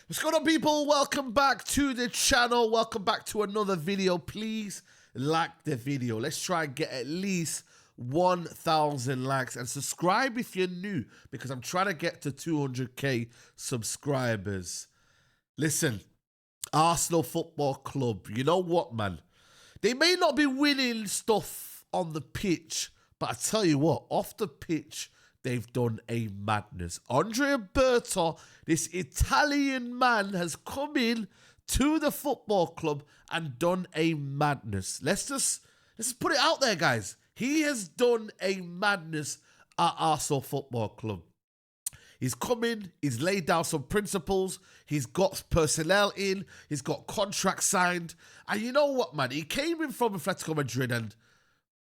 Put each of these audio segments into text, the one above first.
What's going on, people? Welcome back to the channel. Welcome back to another video. Please like the video. Let's try and get at least 1,000 likes and subscribe if you're new, because I'm trying to get to 200k subscribers. Listen, Arsenal Football Club, you know what, man? They may not be winning stuff on the pitch, but I tell you what, off the pitch, they've done a madness. Berta, this Italian man, has come in to the football club and done a madness. Let's just put it out there, guys. He has done a madness at Arsenal Football Club. He's come in, he's laid down some principles, he's got personnel in, he's got contracts signed. And you know what, man? He came in from Atletico Madrid and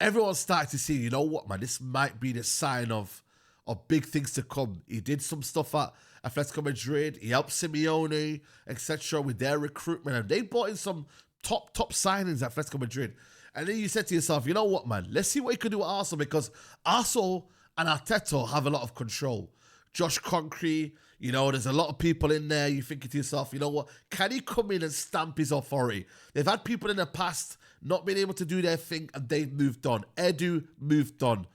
everyone started to see, you know what, man? This might be the sign of big things to come. He did some stuff at Atletico Madrid. He helped Simeone, etc. with their recruitment. And they brought in some top signings at Atletico Madrid. And then you said to yourself, you know what, man? Let's see what he can do at Arsenal, because Arsenal and Arteta have a lot of control. Josh Concrete, you know, there's a lot of people in there. You're thinking to yourself, you know what? Can he come in and stamp his authority? They've had people in the past not being able to do their thing, and they've moved on. Edu moved on.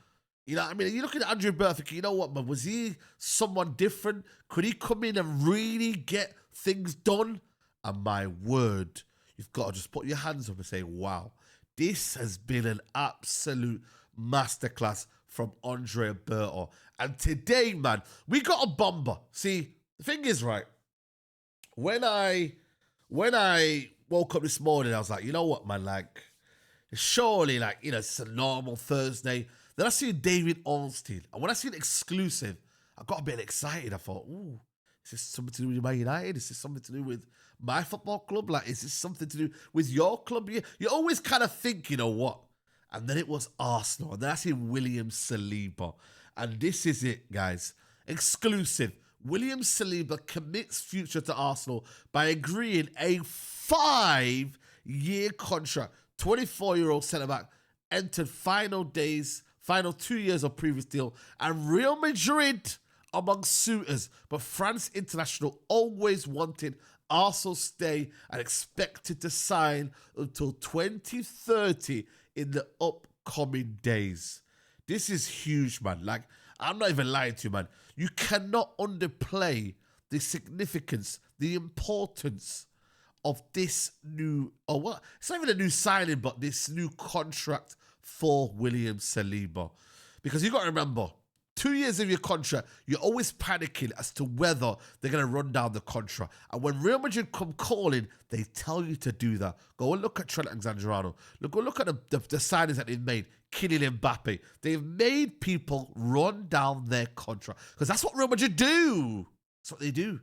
You know what I mean? You're looking at Berta, you know what, man? Was he someone different? Could he come in and really get things done? And my word, you've got to just put your hands up and say, wow, this has been an absolute masterclass from Berta. And today, man, we got a bomber. See, the thing is, right, when I woke up this morning, I was like, you know what, man, like, surely, like, you know, it's a normal Thursday. Then I see David Ornstein, and when I see an exclusive, I got a bit excited. I thought, ooh, is this something to do with Man United? Is this something to do with my football club? Like, is this something to do with your club? You always kind of think, you know what? And then it was Arsenal, and then I see William Saliba. And this is it, guys. Exclusive. William Saliba commits future to Arsenal by agreeing a 5-year contract. 24-year-old centre-back entered final 2 years of previous deal, and Real Madrid among suitors, but France international always wanted Arsenal stay and expected to sign until 2030 in the upcoming days. This is huge, man. Like, I'm not even lying to you, man. You cannot underplay the significance, the importance of this new, or what? It's not even a new signing, but this new contract for William Saliba. Because you got to remember, 2 years of your contract, you're always panicking as to whether they're going to run down the contract. And when Real Madrid come calling, they tell you to do that. Go and look at Trent Alexander-Arnold. Go look at the signings that they've made. Kylian Mbappe. They've made people run down their contract. Because that's what Real Madrid do. That's what they do.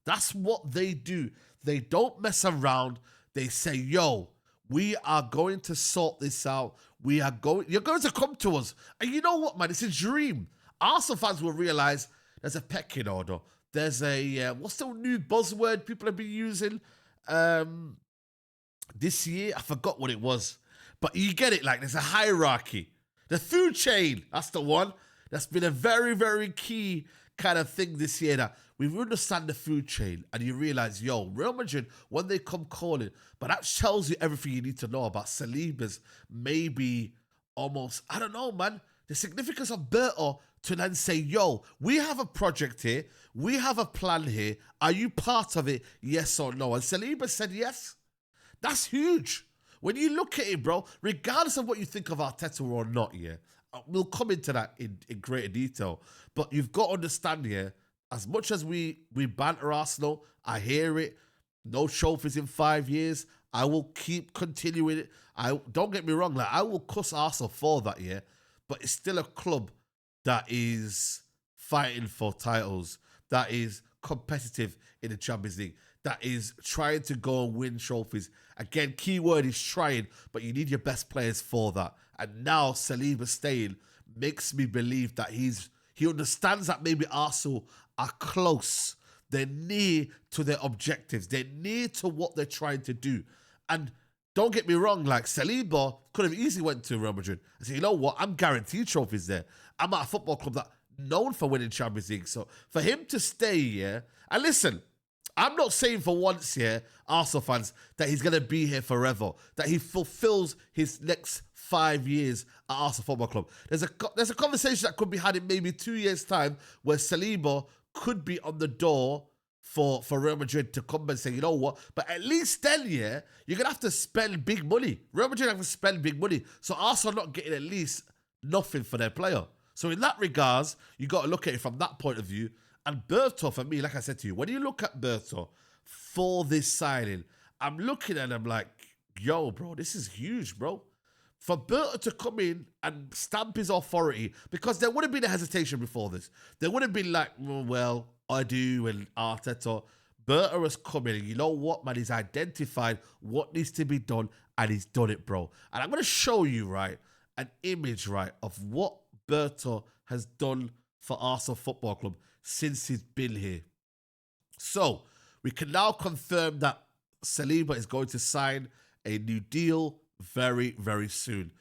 That's what they do. They don't mess around. They say, yo, we are going to sort this out. You're going to come to us. And you know what, man? It's a dream. Arsenal fans will realize there's a pecking order. There's a, what's the new buzzword people have been using this year? I forgot what it was. But you get it, like, there's a hierarchy. The food chain, that's the one. That's been a very, very key kind of thing this year, that we understand the food chain, and you realize, yo, Real Madrid, when they come calling, but that tells you everything you need to know about Saliba's maybe almost, I don't know, man, the significance of Berta to then say, yo, we have a project here, we have a plan here, are you part of it, yes or no? And Saliba said yes. That's huge. When you look at it, bro, regardless of what you think of Arteta or not, yeah, we'll come into that in greater detail, but you've got to understand here, as much as we banter Arsenal, I hear it, no trophies in 5 years, I will keep continuing it. Don't get me wrong, like, I will cuss Arsenal for that, yeah, but it's still a club that is fighting for titles, that is competitive in the Champions League, that is trying to go and win trophies. Again, key word is trying, but you need your best players for that. And now Saliba staying makes me believe that he understands that maybe Arsenal are close. They're near to their objectives. They're near to what they're trying to do. And don't get me wrong, like, Saliba could have easily went to Real Madrid and said, you know what, I'm guaranteed trophies there. I'm at a football club that known for winning Champions League. So for him to stay, yeah, and listen, I'm not saying for once here, Arsenal fans, that he's going to be here forever, that he fulfills his next 5 years at Arsenal Football Club. There's a conversation that could be had in maybe 2 years' time where Saliba could be on the door for Real Madrid to come and say, you know what, but at least then, yeah, you're going to have to spend big money. Real Madrid have to spend big money. So Arsenal not getting at least nothing for their player. So in that regards, you got to look at it from that point of view. And Berta, for me, like I said to you, when you look at Berta for this signing, I'm looking at him like, yo, bro, this is huge, bro. For Berta to come in and stamp his authority, because there would have been a hesitation before this. There would have been like, well, I do, and Arteta. Berta has come in, and you know what, man? He's identified what needs to be done, and he's done it, bro. And I'm going to show you, right, an image, right, of what Berta has done for Arsenal Football Club since he's been here. So, we can now confirm that Saliba is going to sign a new deal very, very soon.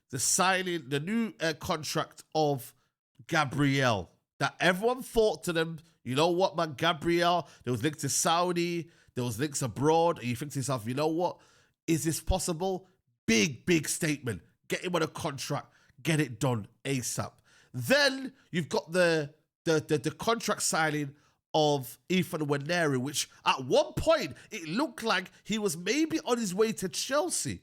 The new contract of Gabriel, that everyone thought to them, you know what, man, Gabriel, there was links to Saudi, there was links abroad, and you think to yourself, you know what, is this possible? Big, big statement. Get him on a contract, get it done ASAP. Then you've got the contract signing of Ethan Nwaneri, which at one point it looked like he was maybe on his way to Chelsea.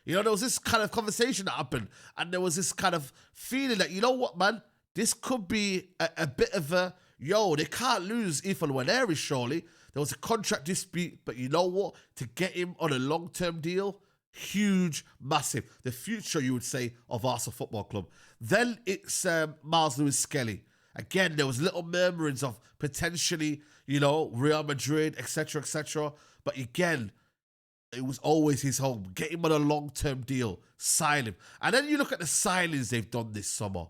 You know, there was this kind of conversation that happened, and there was this kind of feeling that, you know what, man, this could be a bit of a, yo, they can't lose Ethan Nwaneri, surely. There was a contract dispute, but you know what? To get him on a long-term deal, huge, massive. The future, you would say, of Arsenal Football Club. Then it's Miles Lewis-Skelly. Again, there was little murmurings of potentially, you know, Real Madrid, etc., etc. But again, it was always his home. Get him on a long-term deal. Sign him. And then you look at the signings they've done this summer.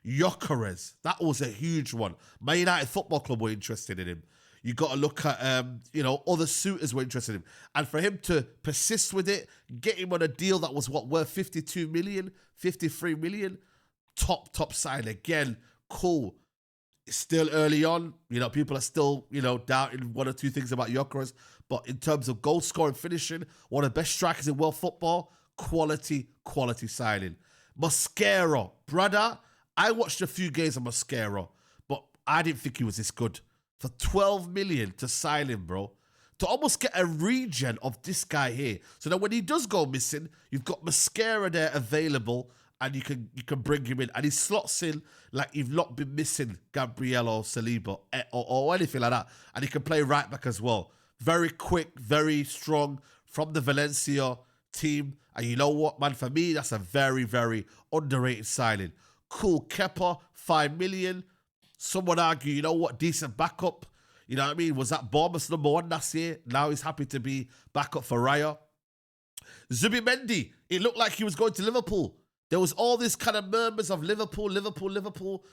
Gyökeres, that was a huge one. Man United Football Club were interested in him. You got to look at, you know, other suitors were interested in him. And for him to persist with it, get him on a deal that was, what, worth 52 million, 53 million, top sign. Again, cool. It's still early on. You know, people are still, you know, doubting one or two things about Gyökeres. But in terms of goal scoring, finishing, one of the best strikers in world football, quality signing. Mosquera, brother, I watched a few games of Mosquera, but I didn't think he was this good. For 12 million to sign him, bro. To almost get a regen of this guy here. So that when he does go missing, you've got Mosquera there available, and you can bring him in. And he slots in like you've not been missing Gabriel or Saliba or anything like that. And he can play right back as well. Very quick, very strong from the Valencia team. And you know what, man? For me, that's a very, very underrated signing. Cool. Kepa, 5 million. Some would argue, you know what, decent backup. You know what I mean? Was that Bournemouth's number one last year? Now he's happy to be backup for Raya. Zubimendi, it looked like he was going to Liverpool. There was all this kind of murmurs of Liverpool.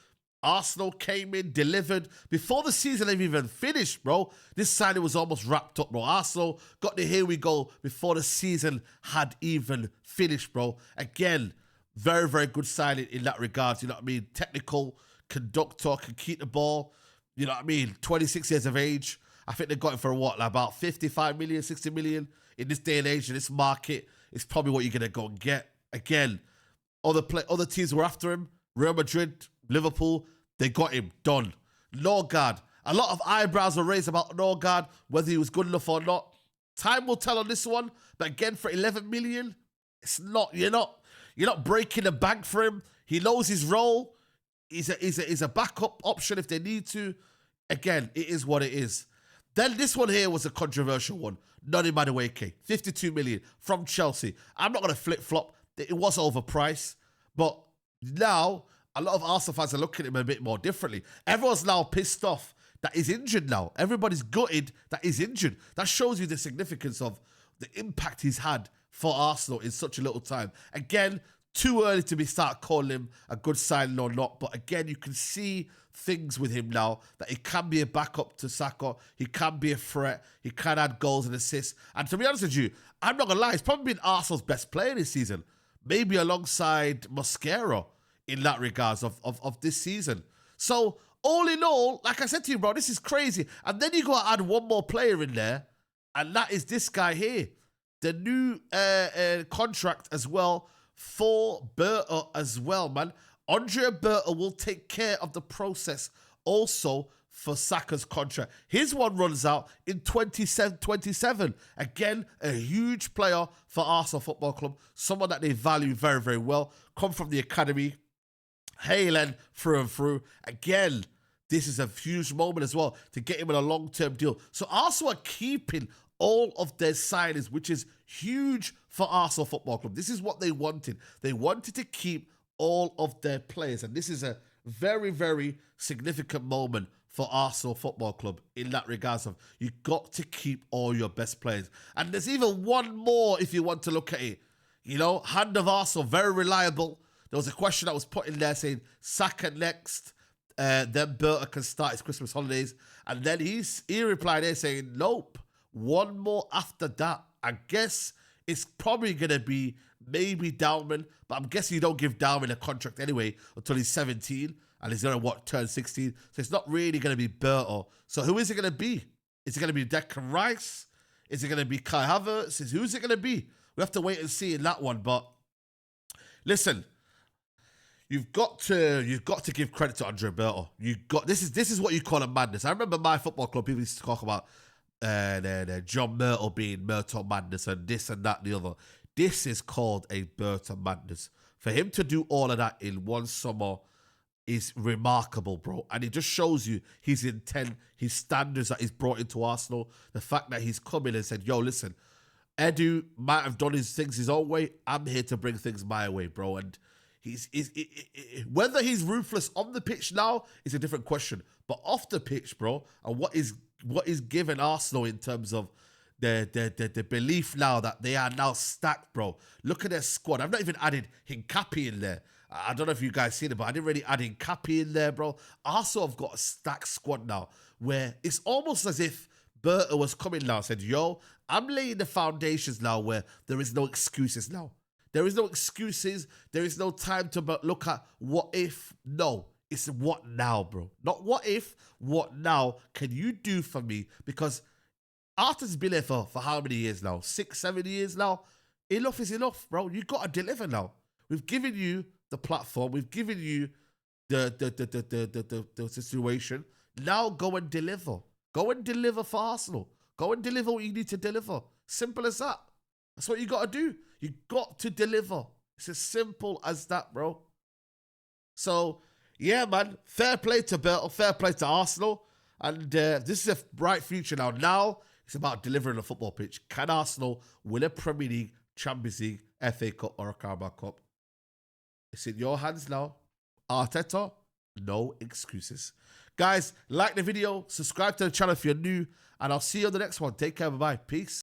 Arsenal came in, delivered. Before the season even finished, bro, this signing was almost wrapped up, bro. Arsenal got the here we go before the season had even finished, bro. Again, very, very good signing in that regard. You know what I mean? Technical, conductor, can keep the ball. You know what I mean? 26 years of age. I think they got him for what, like about 55 million, 60 million in this day and age, in this market. It's probably what you're going to go and get. Again, other teams were after him. Real Madrid, Liverpool, they got him. Done. Norgard. A lot of eyebrows were raised about Norgard, whether he was good enough or not. Time will tell on this one. But again, for 11 million, it's not, you're not breaking the bank for him. He knows his role. He's a backup option if they need to. Again, it is what it is. Then this one here was a controversial one. Noni Madueke, 52 million from Chelsea. I'm not going to flip-flop. It was overpriced. But now, a lot of Arsenal fans are looking at him a bit more differently. Everyone's now pissed off that he's injured now. Everybody's gutted that he's injured. That shows you the significance of the impact he's had for Arsenal in such a little time. Again, too early to start calling him a good signing or not. But again, you can see things with him now that he can be a backup to Saka. He can be a threat. He can add goals and assists. And to be honest with you, I'm not going to lie, he's probably been Arsenal's best player this season. Maybe alongside Mosquera in that regards of this season. So all in all, like I said to you, bro, this is crazy. And then you got to add one more player in there, and that is this guy here. The new contract as well for Berta as well, man. Andrea Berta will take care of the process also for Saka's contract. His one runs out in 27. Again, a huge player for Arsenal Football Club. Someone that they value very, very well. Come from the academy. Haaland through and through. Again, this is a huge moment as well to get him in a long-term deal. So Arsenal are keeping all of their signings, which is huge for Arsenal Football Club. This is what they wanted. They wanted to keep all of their players. And this is a very, very significant moment for Arsenal Football Club in that regards of you got to keep all your best players. And there's even one more if you want to look at it. You know, hand of Arsenal, very reliable. There was a question that was put in there saying Saka next, then Berta can start his Christmas holidays. And then he replied there saying, nope, one more after that. I guess it's probably going to be maybe Dalman, but I'm guessing you don't give Dalman a contract anyway until he's 17 and he's going to, turn 16. So it's not really going to be Berta. So who is it going to be? Is it going to be Declan Rice? Is it going to be Kai Havertz? Who's it going to be? We have to wait and see in that one. But listen, You've got to give credit to Andrea Berta. This is what you call a madness. I remember my football club, people used to talk about John Myrtle being Myrtle madness and this and that and the other. This is called a Berta madness. For him to do all of that in one summer is remarkable, bro. And it just shows you his intent, his standards that he's brought into Arsenal. The fact that he's come in and said, yo, listen, Edu might have done his things his own way. I'm here to bring things my way, bro. And whether he's ruthless on the pitch now is a different question. But off the pitch, bro, and what is given Arsenal in terms of the belief now that they are now stacked, bro. Look at their squad. I've not even added Hincapi in there. I don't know if you guys seen it, but I didn't really add Hincapi in there, bro. Arsenal have got a stacked squad now where it's almost as if Berta was coming now and said, yo, I'm laying the foundations now where there is no excuses now. There is no excuses. There is no time to look at what if. No, it's what now, bro. Not what if, what now can you do for me? Because Arteta's been there for how many years now? 6, 7 years now? Enough is enough, bro. You got to deliver now. We've given you the platform. We've given you the situation. Now go and deliver. Go and deliver for Arsenal. Go and deliver what you need to deliver. Simple as that. That's what you got to do. You got to deliver. It's as simple as that, bro. So, yeah, man. Fair play to Berta. Fair play to Arsenal. And this is a bright future now. Now, it's about delivering a football pitch. Can Arsenal win a Premier League, Champions League, FA Cup, or a Carabao Cup? It's in your hands now. Arteta, no excuses. Guys, like the video. Subscribe to the channel if you're new. And I'll see you on the next one. Take care. Bye-bye. Peace.